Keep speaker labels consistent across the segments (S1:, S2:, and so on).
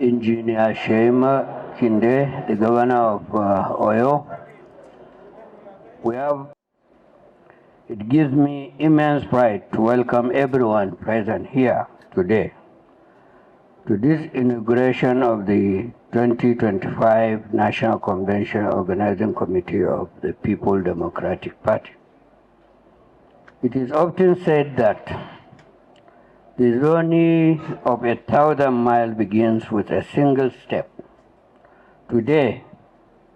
S1: Engineer Shema Kinde, the governor of Oyo. It gives me immense pride to welcome everyone present here today to this inauguration of the 2025 National Convention Organizing Committee of the People Democratic Party. It is often said that the journey of 1,000 miles begins with a single step. Today,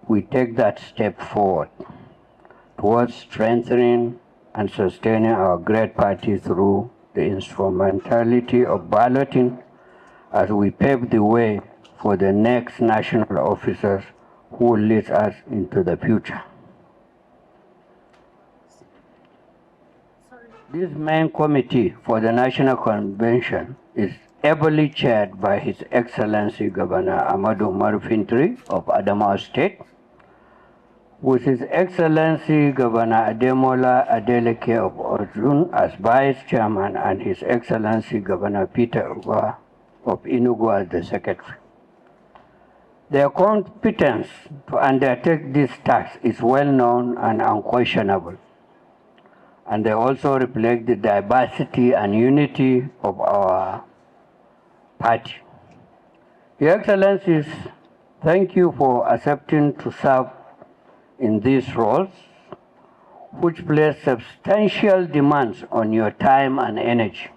S1: we take that step forward towards strengthening and sustaining our great party through the instrumentality of balloting as we pave the way for the next national officers who will lead us into the future. This main committee for the National Convention is ably chaired by His Excellency Governor Ahmadu Umaru Fintiri of Adamawa State, with His Excellency Governor Ademola Adeleke of Osun as Vice Chairman and His Excellency Governor Peter Uba of Enugu as the Secretary. Their competence to undertake this task is well known and unquestionable, and they also reflect the diversity and unity of our party. Your Excellencies, thank you for accepting to serve in these roles, which place substantial demands on your time and energy.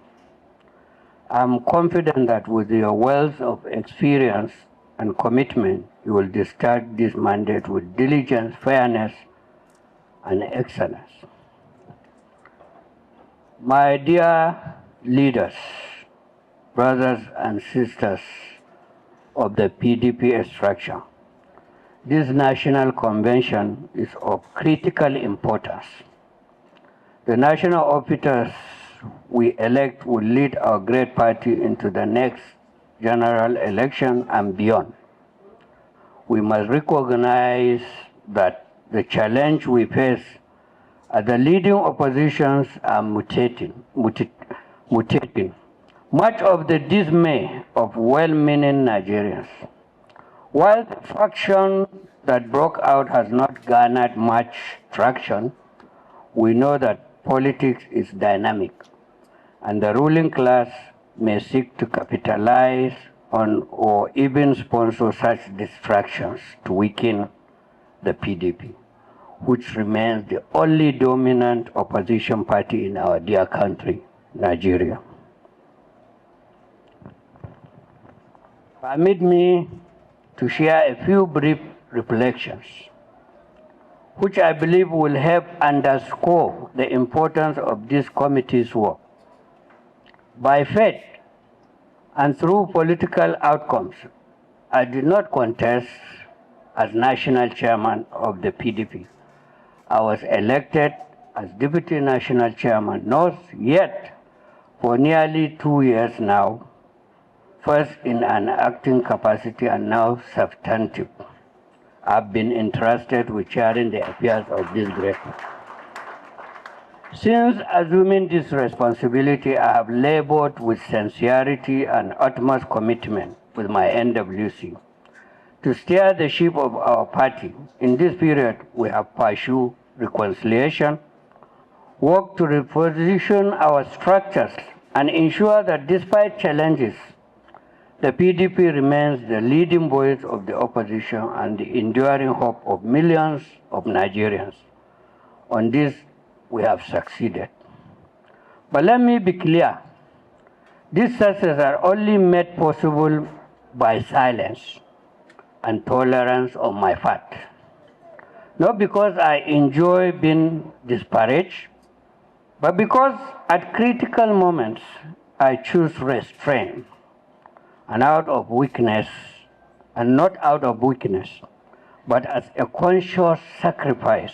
S1: I'm confident that with your wealth of experience and commitment, you will discharge this mandate with diligence, fairness, and excellence. My dear leaders, brothers and sisters of the PDP extraction, this national convention is of critical importance. The national officers we elect will lead our great party into the next general election and beyond. We must recognize that the challenge we face as the leading oppositions are mutating. Much of the dismay of well-meaning Nigerians. While the faction that broke out has not garnered much traction, we know that politics is dynamic, and the ruling class may seek to capitalize on or even sponsor such distractions to weaken the PDP, which remains the only dominant opposition party in our dear country, Nigeria. Permit me to share a few brief reflections, which I believe will help underscore the importance of this committee's work. By faith and through political outcomes, I did not contest as national chairman of the PDP. I was elected as deputy national chairman, not yet for nearly 2 years now, first in an acting capacity and now substantive. I've been entrusted with chairing the affairs of this great party. Since assuming this responsibility, I have labored with sincerity and utmost commitment with my NWC to steer the ship of our party. In this period, we have pursued reconciliation, worked to reposition our structures, and ensure that despite challenges, the PDP remains the leading voice of the opposition and the enduring hope of millions of Nigerians. On this, we have succeeded. But let me be clear, these successes are only made possible by silence and tolerance on my part. Not because I enjoy being disparaged, but because at critical moments, I choose restraint and out of weakness, and not out of weakness, but as a conscious sacrifice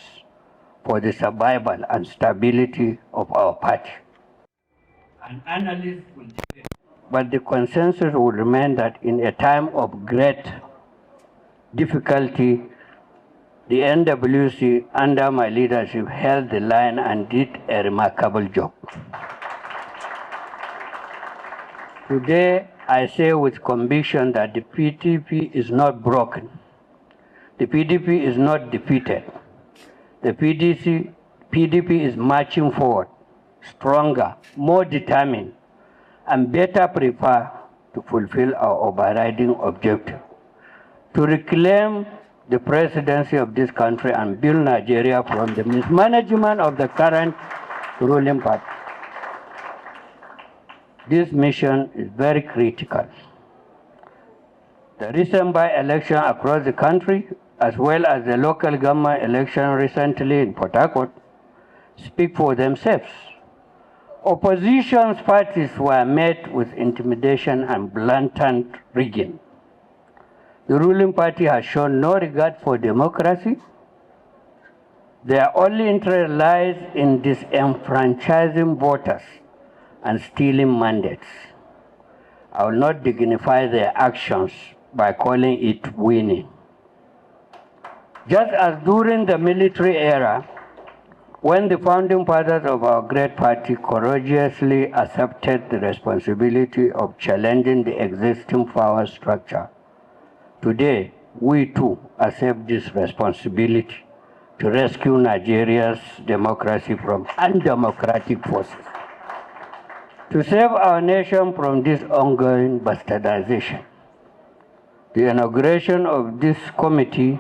S1: for the survival and stability of our party. An analyst will say, but the consensus will remain that in a time of great difficulty, the NWC under my leadership held the line and did a remarkable job. Today, I say with conviction that the PDP is not broken. The PDP is not defeated. The PDP is marching forward, stronger, more determined, and better prepared to fulfill our overriding objective, to reclaim the presidency of this country and build Nigeria from the mismanagement of the current ruling party. This mission is very critical. The recent by-election across the country, as well as the local government election recently in Port Harcourt, speak for themselves. Opposition parties were met with intimidation and blatant rigging. The ruling party has shown no regard for democracy. Their only interest lies in disenfranchising voters and stealing mandates. I will not dignify their actions by calling it winning. Just as during the military era, when the founding fathers of our great party courageously accepted the responsibility of challenging the existing power structure, today we too accept this responsibility to rescue Nigeria's democracy from undemocratic forces, to save our nation from this ongoing bastardization. The inauguration of this committee,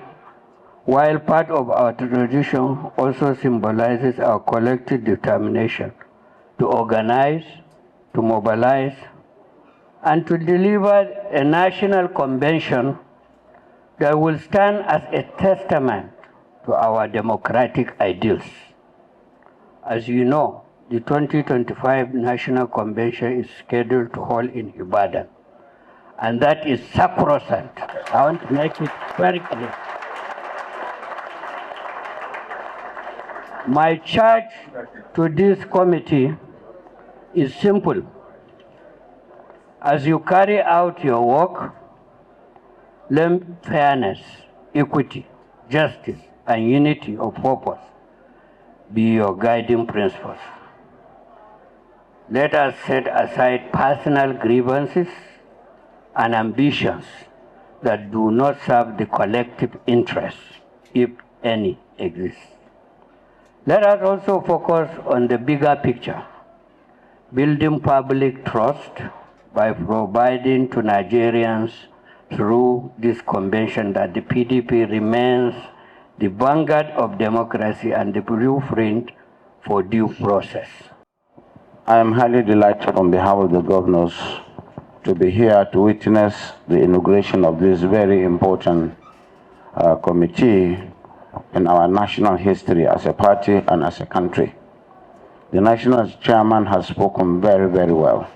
S1: while part of our tradition, also symbolizes our collective determination to organize, to mobilize, and to deliver a national convention that will stand as a testament to our democratic ideals. As you know, the 2025 National Convention is scheduled to hold in Ibadan, and that is sacrosanct. I want to make it very clear. My charge to this committee is simple. As you carry out your work, let fairness, equity, justice, and unity of purpose be your guiding principles. Let us set aside personal grievances and ambitions that do not serve the collective interests, if any exists. Let us also focus on the bigger picture, building public trust by providing to Nigerians through this convention that the PDP remains the vanguard of democracy and the blueprint for due process.
S2: I am highly delighted on behalf of the governors to be here to witness the inauguration of this very important committee in our national history as a party and as a country. The national chairman has spoken very, very well.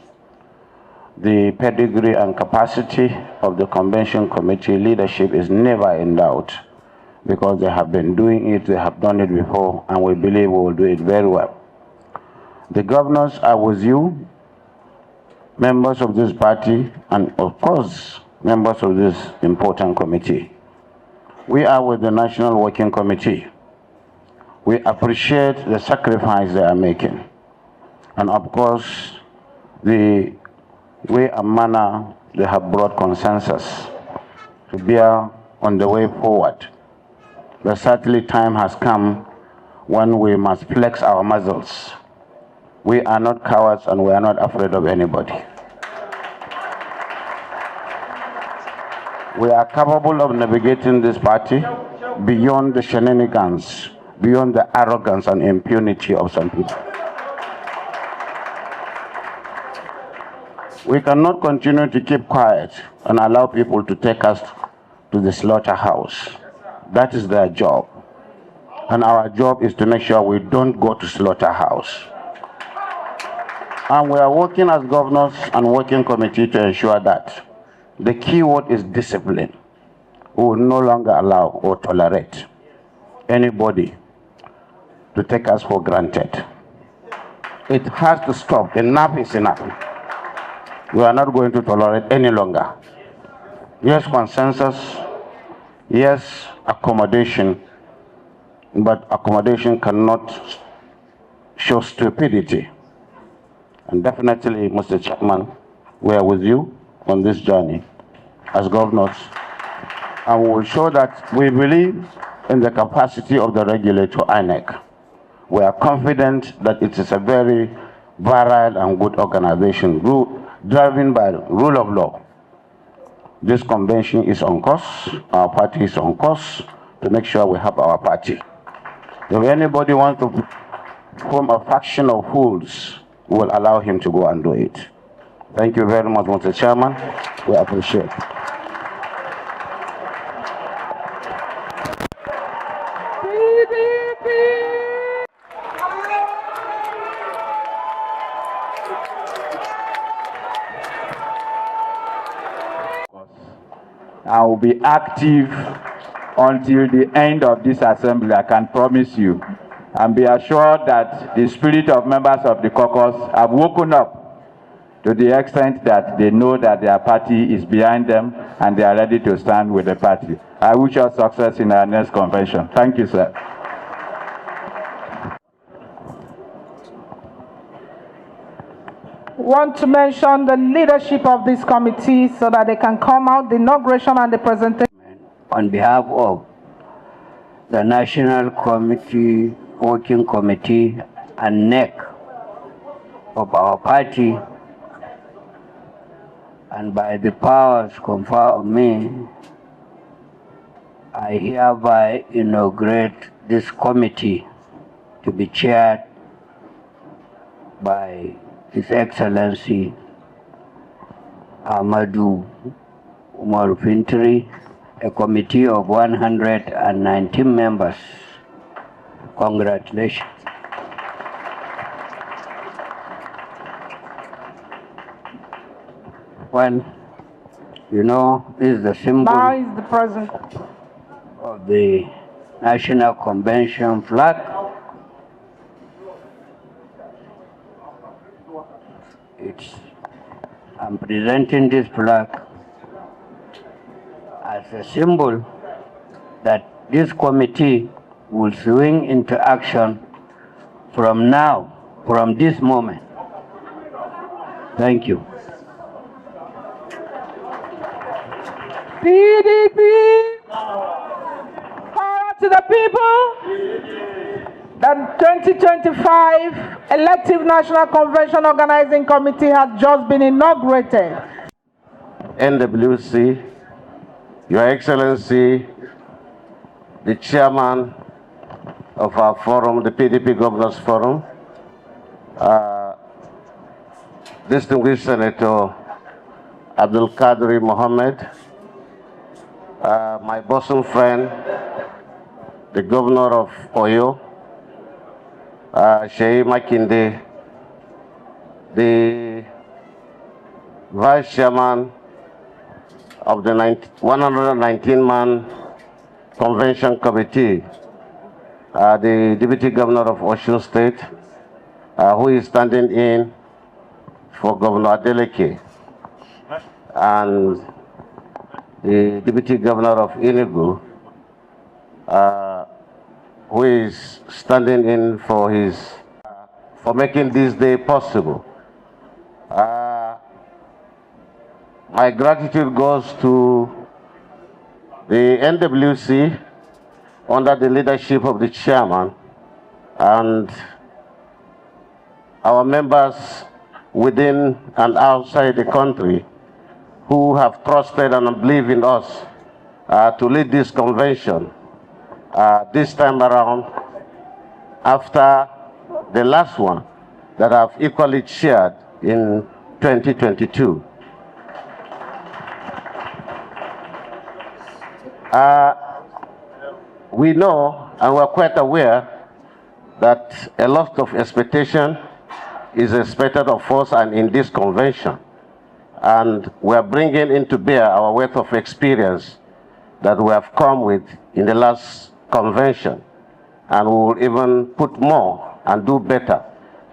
S2: The pedigree and capacity of the convention committee leadership is never in doubt because they have been doing it, they have done it before, and we believe we will do it very well. The governors are with you, members of this party, and of course, members of this important committee. We are with the National Working Committee. We appreciate the sacrifice they are making. And of course, the way and manner they have brought consensus to bear on the way forward. But certainly time has come when we must flex our muscles. We are not cowards and we are not afraid of anybody. We are capable of navigating this party beyond the shenanigans, beyond the arrogance and impunity of some people. We cannot continue to keep quiet and allow people to take us to the slaughterhouse. That is their job. And our job is to make sure we don't go to slaughterhouse. And we are working as governors and working committee to ensure that. The key word is discipline. We will no longer allow or tolerate anybody to take us for granted. It has to stop. Enough is enough. We are not going to tolerate any longer. Yes, consensus. Yes, accommodation. But accommodation cannot show stupidity. And definitely, Mr. Chairman, we are with you. on this journey as governors, and we will show that we believe in the capacity of the regulator, INEC. We are confident that it is a very virile and good organization, driven by the rule of law. This convention is on course, our party is on course to make sure we have our party. If anybody wants to form a faction of fools, we will allow him to go and do it. Thank you very much, Mr. Chairman. We appreciate it.
S3: I will be active until the end of this assembly, I can promise you. And be assured that the spirit of members of the caucus have woken up to the extent that they know that their party is behind them and they are ready to stand with the party. I wish us success in our next convention. Thank you, sir.
S4: Want to mention the leadership of this committee so that they can come out, the inauguration and the presentation.
S1: On behalf of the National Committee, Working Committee and NEC of our party, and by the powers conferred on me, I hereby inaugurate this committee to be chaired by His Excellency Ahmadu Umar Fintri, a committee of 119 members. Congratulations. Well, you know, this is the symbol
S4: Now is the president
S1: of the National Convention flag. I'm presenting this flag as a symbol that this committee will swing into action from now, from this moment. Thank you.
S4: PDP, power to the people. The 2025 Elective National Convention Organizing Committee has just been inaugurated.
S2: NWC, Your Excellency, the chairman of our forum, the PDP Governors Forum, distinguished Senator Abdul Qadri Mohammed, my bosom friend, the Governor of Oyo, Sheyi Makinde, the Vice Chairman of the 119-man Convention Committee, the Deputy Governor of Osun State, who is standing in for Governor Dele, and the Deputy Governor of Enugu, who is standing in for making this day possible. My gratitude goes to the NWC under the leadership of the chairman and our members within and outside the country who have trusted and believe in us to lead this convention this time around, after the last one that I've equally chaired in 2022. We know and we're quite aware that a lot of expectation is expected of us and in this convention. And we're bringing into bear our wealth of experience that we have come with in the last convention. And we will even put more and do better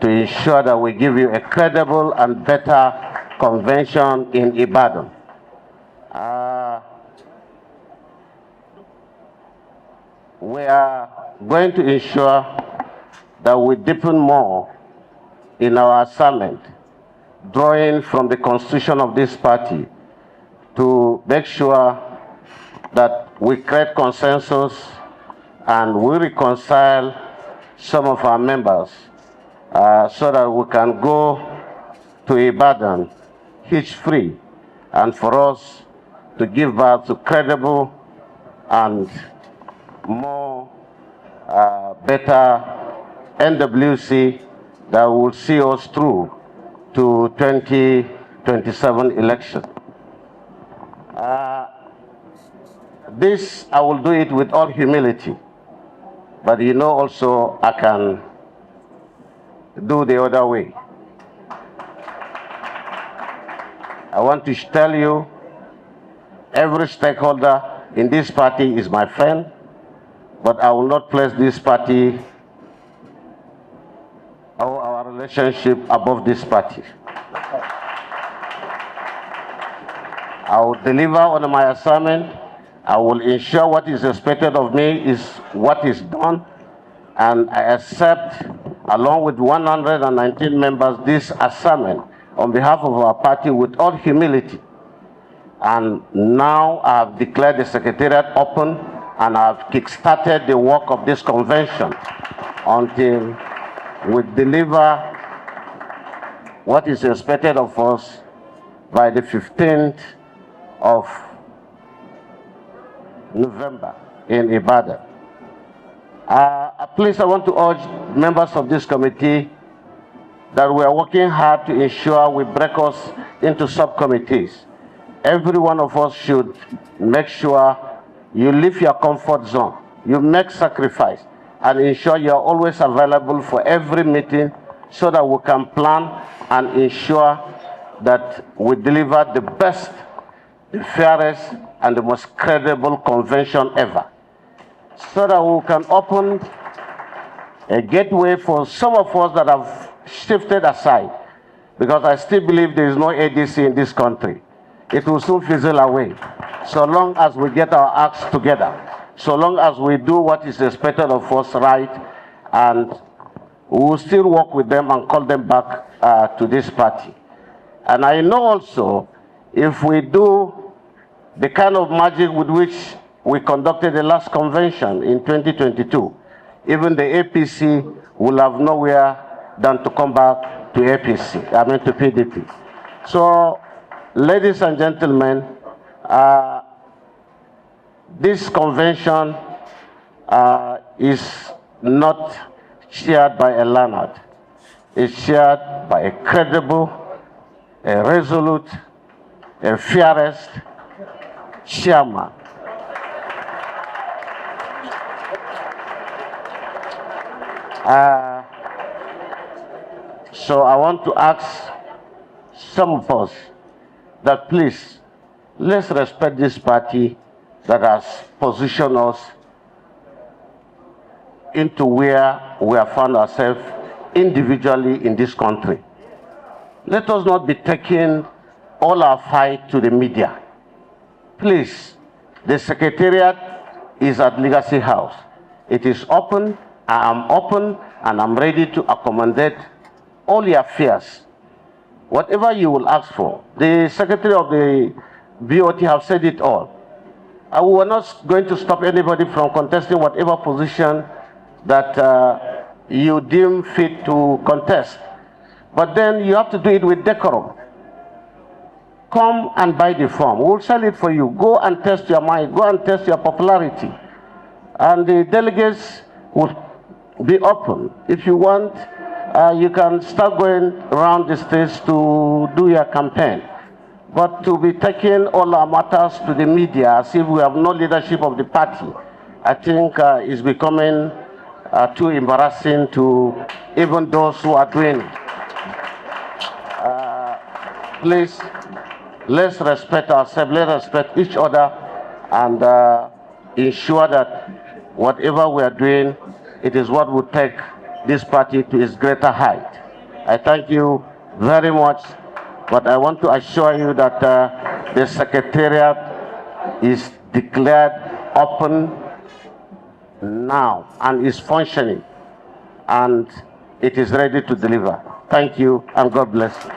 S2: to ensure that we give you a credible and better convention in Ibadan. We are going to ensure that we deepen more in our assignment, drawing from the constitution of this party to make sure that we create consensus and we reconcile some of our members so that we can go to Ibadan hitch-free, and for us to give birth to credible and more better NWC that will see us through to 2027 election. This, I will do it with all humility, but you know also I can do the other way. I want to tell you, every stakeholder in this party is my friend, but I will not place this party or our relationship above this party. I will deliver on my assignment. I will ensure what is expected of me is what is done, and I accept, along with 119 members, this assignment on behalf of our party with all humility. And now I have declared the Secretariat open, and I have kick-started the work of this convention until we deliver what is expected of us by the 15th of November in Ibadan. Please, I want to urge members of this committee that we are working hard to ensure we break us into subcommittees. Every one of us should make sure you leave your comfort zone, you make sacrifice, and ensure you are always available for every meeting so that we can plan and ensure that we deliver the best, the fairest, and the most credible convention ever, so that we can open a gateway for some of us that have shifted aside, because I still believe there is no ADC in this country. It will soon fizzle away, so long as we get our acts together, so long as we do what is expected of us right, and we will still work with them and call them back to this party. And I know also, if we do the kind of magic with which we conducted the last convention in 2022, even the APC will have nowhere than to come back to APC, to PDP. So, ladies and gentlemen, this convention is not chaired by a learned. It's chaired by a credible, a resolute, a fearless chairman. So I want to ask some of us that please, let's respect this party that has positioned us into where we have found ourselves individually in this country. Let us not be taking all our fight to the media. Please, the Secretariat is at Legacy House. It is open, I am open, and I'm ready to accommodate all your fears. Whatever you will ask for. The Secretary of the BOT have said it all. We are not going to stop anybody from contesting whatever position that you deem fit to contest. But then you have to do it with decorum. Come and buy the form. We'll sell it for you. Go and test your mind. Go and test your popularity. And the delegates will be open. If you want, you can start going around the states to do your campaign. But to be taking all our matters to the media as if we have no leadership of the party, I think is becoming too embarrassing to even those who are doing it. Please, let's respect ourselves, let's respect each other, and ensure that whatever we are doing, it is what will take this party to its greater height. I thank you very much, but I want to assure you that the Secretariat is declared open now and is functioning, and it is ready to deliver. Thank you, and God bless you.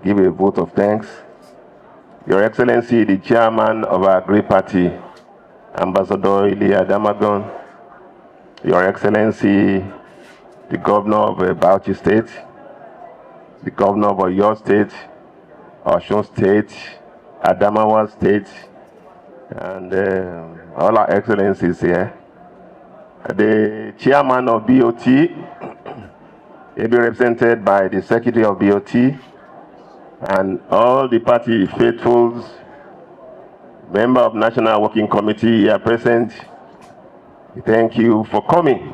S5: Give a vote of thanks Your Excellency, the chairman of our great party, Ambassador Ilya Damagon, Your Excellency, the governor of Bauchi State, the governor of Oyo State, Osun State, Adamawa State, and all our excellencies here. The chairman of BOT will be represented by the secretary of BOT and all the party faithfuls, member of National Working Committee here present. Thank you for coming.